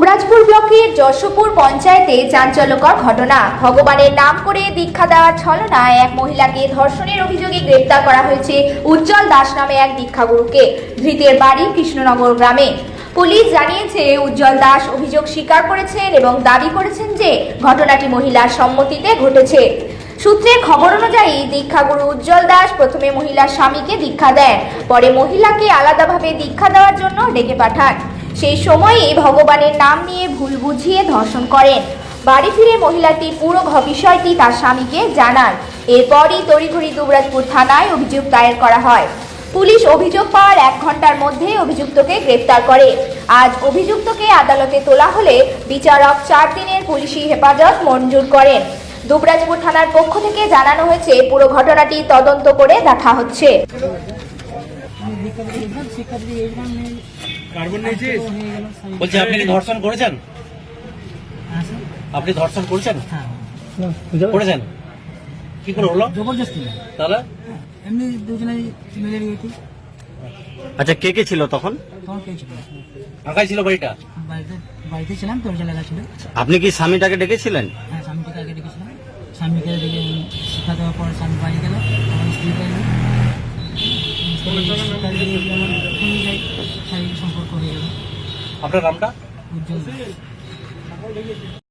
দুবরাজপুর ব্লকের যশোপুর পঞ্চায়েতে চাঞ্চল্যকর ঘটনা। ভগবানের নাম করে দীক্ষা দেওয়ার ছলনায় এক মহিলাকে ধর্ষণের অভিযোগে গ্রেপ্তার করা হয়েছে উজ্জ্বল দাস নামে এক দীক্ষাগুরুকে। ধৃতের বাড়ি কৃষ্ণনগর গ্রামে। পুলিশ জানিয়েছে উজ্জ্বল দাস অভিযোগ স্বীকার করেছেন এবং দাবি করেছেন যে ঘটনাটি মহিলার সম্মতিতে ঘটেছে। সূত্রের খবর অনুযায়ী দীক্ষাগুরু উজ্জ্বল দাস প্রথমে মহিলার স্বামীকে দীক্ষা দেন, পরে মহিলাকে আলাদাভাবে দীক্ষা দেওয়ার জন্য ডেকে পাঠান। সেই সময়ই ভগবানের নাম নিয়ে ভুল বুঝিয়ে ধর্ষণ করেন। বাড়ি ফিরে মহিলাটি পুরো বিষয়টি তার স্বামীকে জানান। এরপরই তড়িঘড়ি দুবরাজপুর থানায় অভিযোগ দায়ের করা হয়। পুলিশ অভিযোগ পাওয়ার 1 ঘন্টার মধ্যে অভিযুক্তকে গ্রেপ্তার করে। আজ অভিযুক্তকে আদালতে তোলা হলে বিচারক 4 দিনের পুলিশি হেফাজত মঞ্জুর করেন। দুবরাজপুর থানার পক্ষ থেকে জানানো হয়েছে পুরো ঘটনাটি তদন্ত করে দেখা হচ্ছে। বলছি আপনি কি ধর্ষণ করেছেন? আপনি ধর্ষণ করেছেন? করেছেন? কি করে হলো? জবরদস্তি না, তাহলে এমনি দুজনে মিলে গিয়েছি। আচ্ছা, কে কে ছিল তখন? তখন কে ছিল? ফাঁকাই ছিল বাড়িটা? বাড়িতে ছিলাম, দরজা লাগা ছিল। আপনি কি স্বামীটাকে ডেকেছিলেন? হ্যাঁ, স্বামীকে আগে ডেকেছিলাম। স্বামীকে ডেকে শিক্ষা দেওয়ার পর স্বামী বাড়ি গেল, আমার স্ত্রীকে এলো। শিক্ষা দিয়ে আমার থেমে যাই, শারীরিক সম্পর্ক হয়ে গেল। আপনার নামটা? উজ্জ্বল।